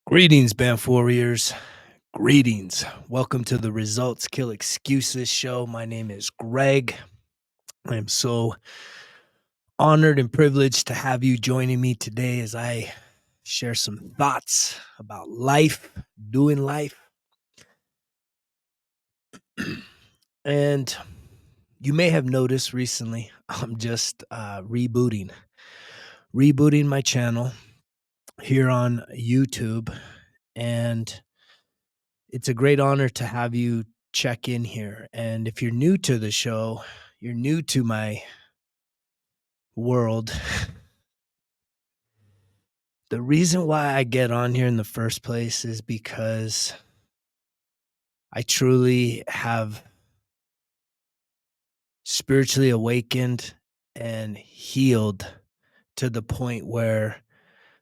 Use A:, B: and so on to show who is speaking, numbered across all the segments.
A: Greetings, Banff Warriors. Greetings. Welcome to the Results Kill Excuses show. My name is Greg. I am so honored and privileged to have you joining me today as I share some thoughts about life, doing life. And you may have noticed recently, I'm just rebooting my channel here on YouTube. And it's a great honor to have you check in here. And if you're new to the show, you're new to my world. The reason why I get on here in the first place is because I truly have spiritually awakened and healed to the point where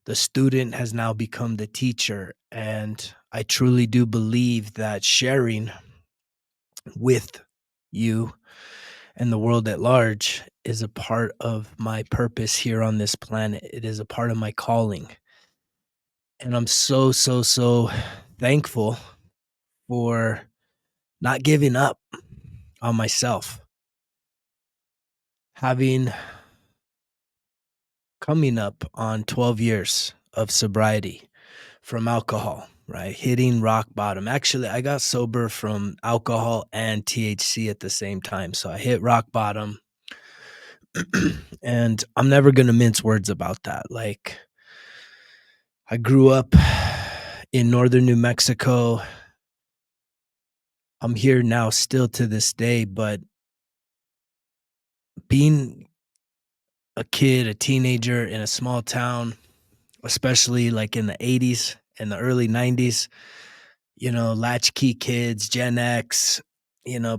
A: the student has now become the teacher. And I truly do believe that sharing with you and the world at large is a part of my purpose here on this planet. It is a part of my calling. And I'm so thankful for not giving up on myself. Having coming up on 12 years of sobriety from alcohol, right? Hitting rock bottom. Actually, I got sober from alcohol and THC at the same time. So I hit rock bottom. And I'm never going to mince words about that. Like, I grew up in northern New Mexico. I'm here now still to this day, but being a kid, a teenager in a small town, especially like in the 80s and the early 90s, latchkey kids, Gen X,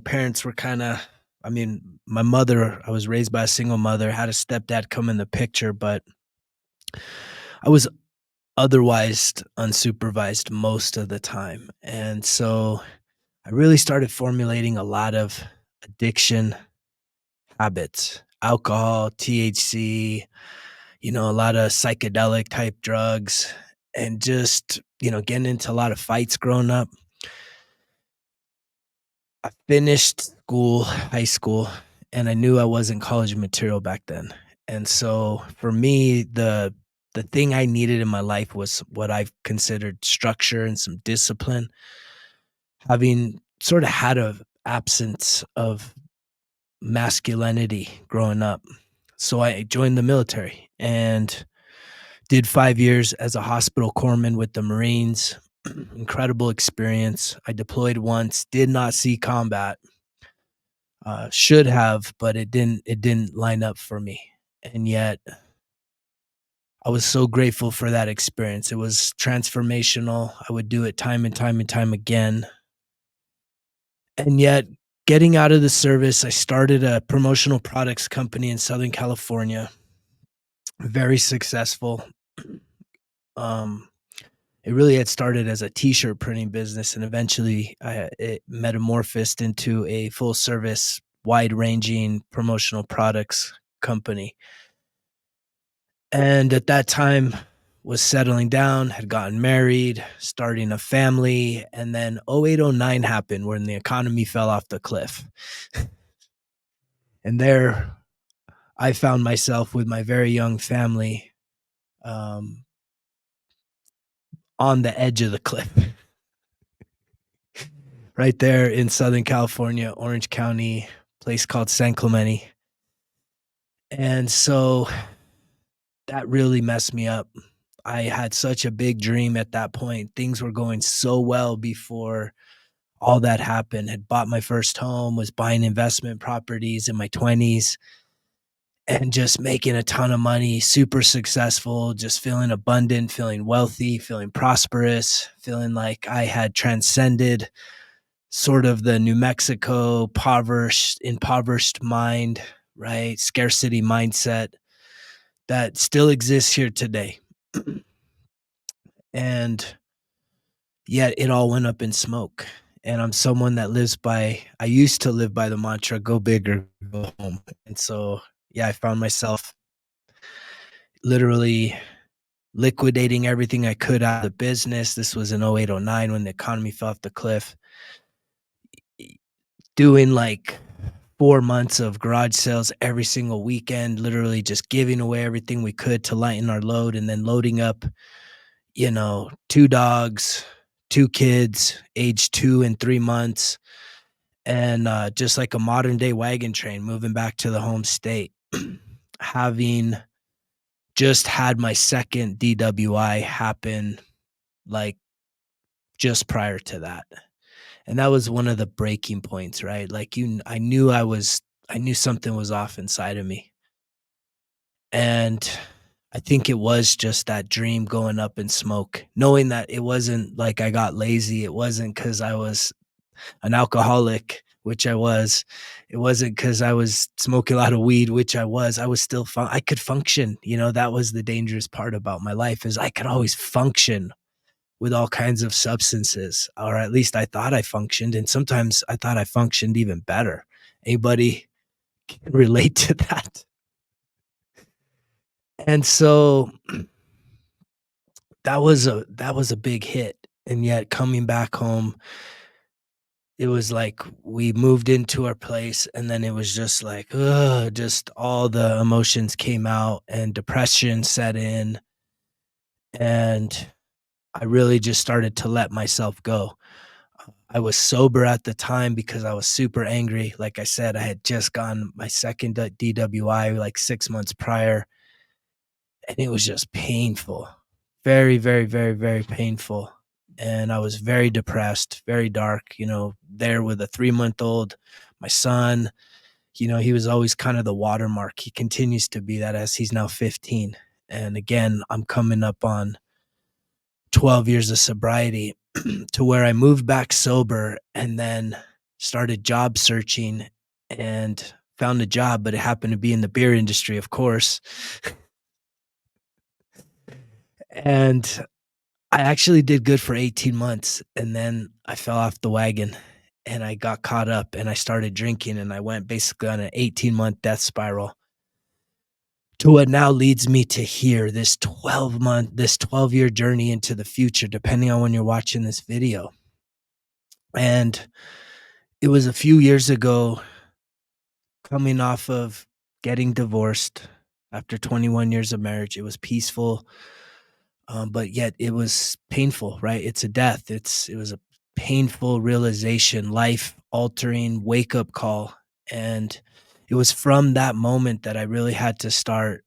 A: parents were kind of, my mother, I was raised by a single mother, had a stepdad come in the picture, but I was otherwise unsupervised most of the time. And so I really started formulating a lot of addiction habits, alcohol, THC, a lot of psychedelic type drugs, and just, getting into a lot of fights growing up. I finished school, high school, and I knew I wasn't college material back then. And so for me, the thing I needed in my life was what I've considered structure and some discipline. Having sort of had a absence of masculinity growing up. So I joined the military and did 5 years as a hospital corpsman with the Marines. Incredible experience. I deployed once, did not see combat. Should have, but it didn't line up for me. And yet I was so grateful for that experience. It was transformational. I would do it time and time and time again. And yet, getting out of the service, I started a promotional products company in Southern California. Very successful. Um, it really had started as a t-shirt printing business, and eventually it metamorphosed into a full service, wide ranging promotional products company. And at that time was settling down, had gotten married, starting a family, and then 0809 happened when the economy fell off the cliff. And there I found myself with my very young family um, on the edge of the cliff. Right there in Southern California, Orange County, place called San Clemente. And so that really messed me up. I had such a big dream at that point. Things were going so well before all that happened. Had bought my first home, was buying investment properties in my 20s, and just making a ton of money, super successful, just feeling abundant, feeling wealthy, feeling prosperous, feeling like I had transcended sort of the New Mexico impoverished mind, right? Scarcity mindset that still exists here today. And yet it all went up in smoke. And I'm someone that I used to live by the mantra, go big or go home. And so, yeah, I found myself literally liquidating everything I could out of the business. This was in '08, '09 when the economy fell off the cliff. Doing like 4 months of garage sales every single weekend, literally just giving away everything we could to lighten our load, and then loading up, 2 dogs, 2 kids, aged 2 and 3 months, and, just like a modern day wagon train moving back to the home state. Having just had my 2nd DWI happen, like, just prior to that. And that was one of the breaking points, right? Like, I knew something was off inside of me. And I think it was just that dream going up in smoke, knowing that it wasn't like I got lazy. It wasn't because I was an alcoholic, which I was. It wasn't because I was smoking a lot of weed, which I was. I was still I could function. That was the dangerous part about my life, is I could always function with all kinds of substances, or at least I thought I functioned, and sometimes I thought I functioned even better. Anybody can relate to that? And so that was a big hit, and yet coming back home, it was like we moved into our place, and then it was just like, ugh, just all the emotions came out and depression set in, and I really just started to let myself go. I was sober at the time because I was super angry. Like I said, I had just gotten my 2nd DWI like 6 months prior, and it was just painful. Very, very, very, very painful, and I was very depressed, very dark, there with a 3-month-old, my son. He was always kind of the watermark. He continues to be that as he's now 15, and again, I'm coming up on 12 years of sobriety, to where I moved back sober and then started job searching and found a job, but it happened to be in the beer industry, of course. And I actually did good for 18 months, and then I fell off the wagon and I got caught up and I started drinking, and I went basically on an 18-month death spiral to what now leads me to here, this 12-year journey into the future, depending on when you're watching this video. And it was a few years ago, coming off of getting divorced after 21 years of marriage. It was peaceful, but yet it was painful, right? It's a death. It was a painful realization, life altering wake up call. And it was from that moment that I really had to start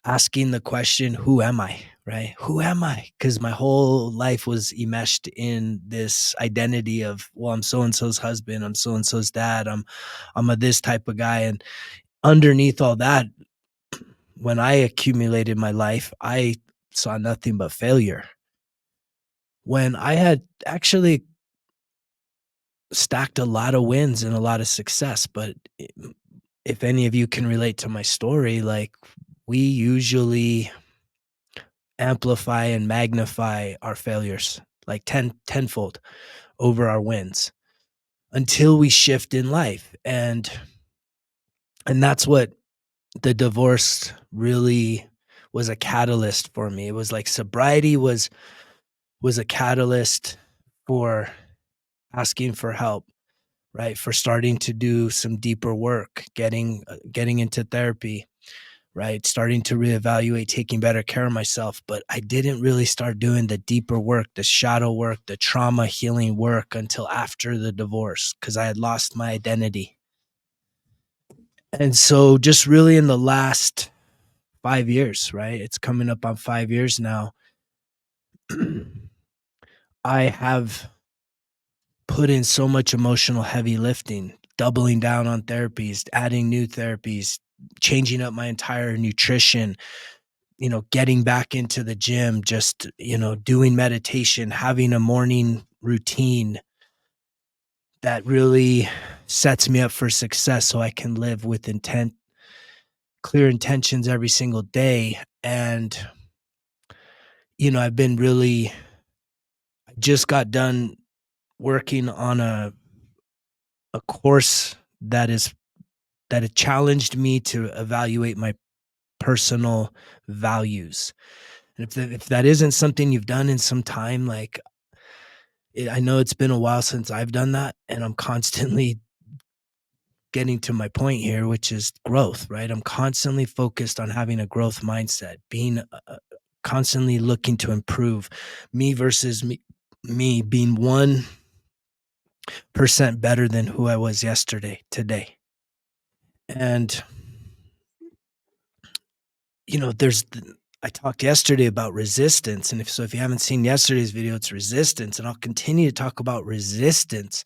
A: asking the question, who am I? Right? Who am I? Because my whole life was enmeshed in this identity of, well, I'm so and so's husband, I'm so and so's dad, I'm a this type of guy. And underneath all that, when I accumulated my life, I saw nothing but failure. When I had actually stacked a lot of wins and a lot of success, but if any of you can relate to my story, like, we usually amplify and magnify our failures like tenfold over our wins until we shift in life. And that's what the divorce really was, a catalyst for me. It was like sobriety was a catalyst for asking for help, right? For starting to do some deeper work, getting into therapy, right? Starting to reevaluate, taking better care of myself. But I didn't really start doing the deeper work, the shadow work, the trauma healing work until after the divorce, because I had lost my identity. And so just really in the last 5 years, right? It's coming up on 5 years now. I have put in so much emotional heavy lifting, doubling down on therapies, adding new therapies, changing up my entire nutrition, getting back into the gym, just, doing meditation, having a morning routine that really sets me up for success so I can live with intent, clear intentions every single day. And, I've been really, I just got done working on a course that it challenged me to evaluate my personal values. And if that isn't something you've done in some time, like, I know it's been a while since I've done that, and I'm constantly getting to my point here, which is growth, right? I'm constantly focused on having a growth mindset, being constantly looking to improve me versus me being 1% better than who I was yesterday, today. And, I talked yesterday about resistance. And if you haven't seen yesterday's video, it's resistance. And I'll continue to talk about resistance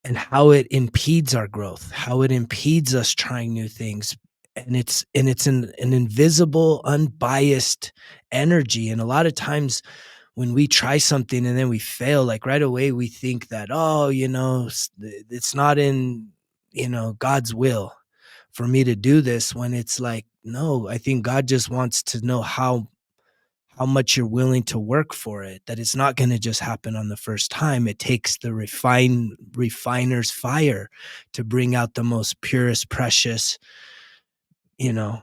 A: and how it impedes our growth, how it impedes us trying new things. And it's an invisible, unbiased energy. And a lot of times when we try something and then we fail, like right away, we think that, oh, it's not in, God's will for me to do this, when it's like, no, I think God just wants to know how much you're willing to work for it, that it's not going to just happen on the first time. It takes the refiner's fire to bring out the most purest, precious, you know,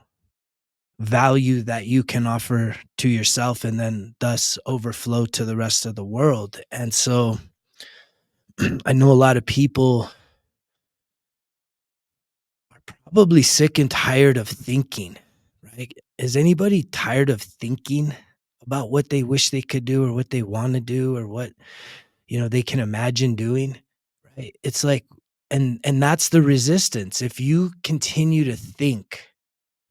A: value that you can offer to yourself, and then thus overflow to the rest of the world. And so I know a lot of people are probably sick and tired of thinking, right? Is anybody tired of thinking about what they wish they could do, or what they want to do, or what, they can imagine doing, right? It's like, and that's the resistance. If you continue to think,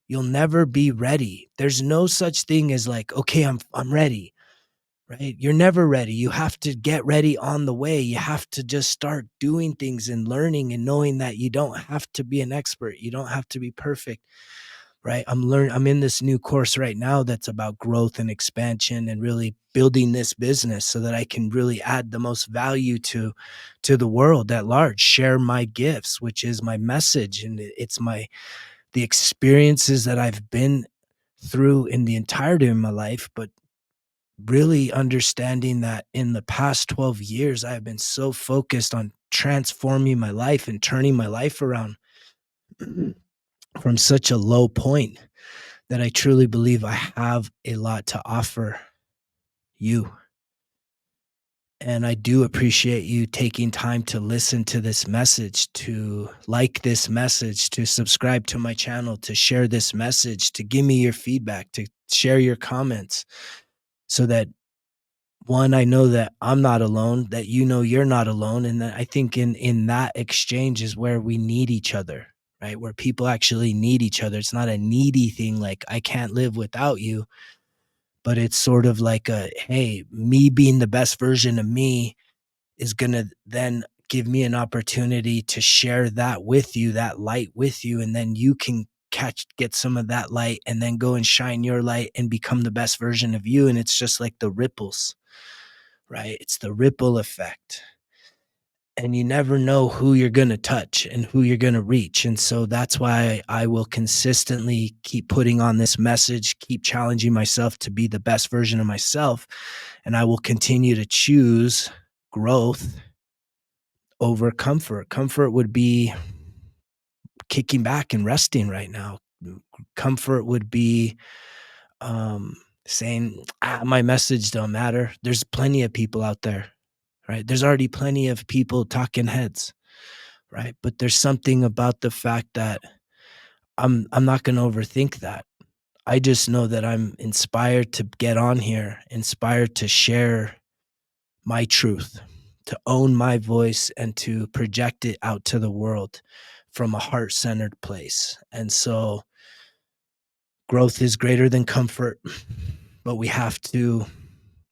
A: you'll never be ready. There's no such thing as like, okay, I'm ready, right? You're never ready. You have to get ready on the way. You have to just start doing things and learning and knowing that you don't have to be an expert. You don't have to be perfect, right? I'm in this new course right now that's about growth and expansion and really building this business so that I can really add the most value to the world at large, share my gifts, which is my message, and it's the experiences that I've been through in the entirety of my life. But really understanding that in the past 12 years, I have been so focused on transforming my life and turning my life around from such a low point, that I truly believe I have a lot to offer you. And I do appreciate you taking time to listen to this message, to like this message, to subscribe to my channel, to share this message, to give me your feedback, to share your comments, so that, one, I know that I'm not alone, that you're not alone. And that I think in that exchange is where we need each other, right? Where people actually need each other. It's not a needy thing, like I can't live without you, but it's sort of like a, hey, me being the best version of me is going to then give me an opportunity to share that with you, that light with you. And then you can get some of that light and then go and shine your light and become the best version of you. And it's just like the ripples, right? It's the ripple effect. And you never know who you're going to touch and who you're going to reach. And so that's why I will consistently keep putting on this message, keep challenging myself to be the best version of myself. And I will continue to choose growth over comfort. Comfort would be kicking back and resting right now. Comfort would be saying, my message don't matter. There's plenty of people out there, right? There's already plenty of people talking heads, right? But there's something about the fact that I'm not going to overthink that. I just know that I'm inspired to get on here, inspired to share my truth, to own my voice, and to project it out to the world from a heart-centered place. And so growth is greater than comfort, but we have to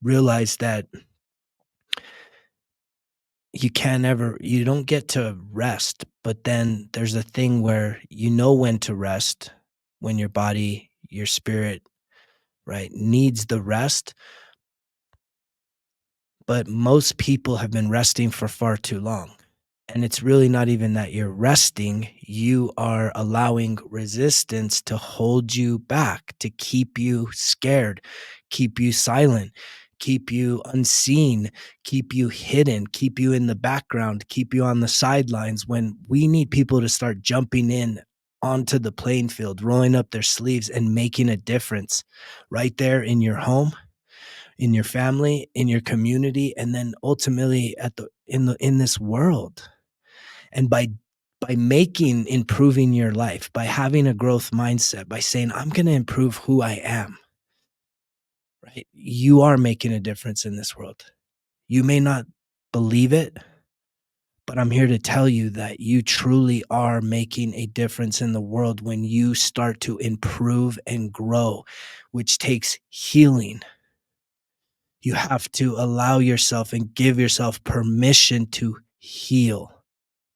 A: realize that you don't get to rest, but then there's a thing where you know when to rest, when your body, your spirit, right, needs the rest. But most people have been resting for far too long. And it's really not even that you're resting, you are allowing resistance to hold you back, to keep you scared, keep you silent, keep you unseen, keep you hidden, keep you in the background, keep you on the sidelines, when we need people to start jumping in onto the playing field, rolling up their sleeves and making a difference right there in your home, in your family, in your community, and then ultimately at the in this world. And by making improving your life, by having a growth mindset, by saying, I'm going to improve who I am, right? You are making a difference in this world. You may not believe it, but I'm here to tell you that you truly are making a difference in the world when you start to improve and grow, which takes healing. You have to allow yourself and give yourself permission to heal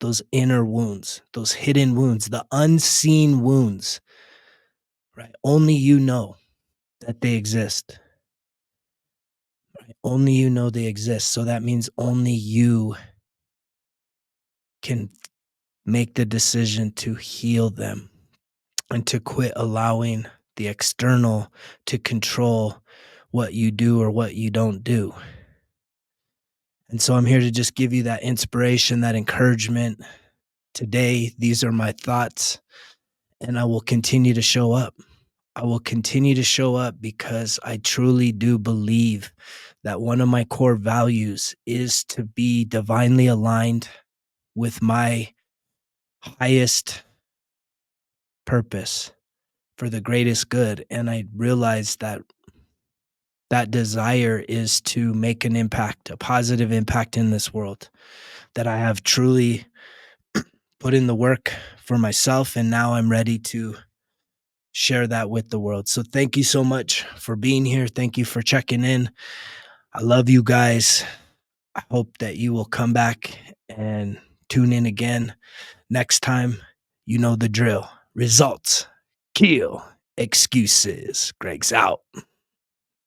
A: those inner wounds, those hidden wounds, the unseen wounds, right? Only you know that they exist. Right? Only you know they exist. So that means only you can make the decision to heal them and to quit allowing the external to control what you do or what you don't do. And so I'm here to just give you that inspiration, that encouragement. Today, these are my thoughts, and I will continue to show up. I will continue to show up because I truly do believe that one of my core values is to be divinely aligned with my highest purpose for the greatest good. And I realize that that desire is to make an impact, a positive impact in this world, that I have truly put in the work for myself. And now I'm ready to share that with the world. So thank you so much for being here. Thank you for checking in. I love you guys. I hope that you will come back and tune in again next time. You know the drill. Results kill excuses. Greg's out.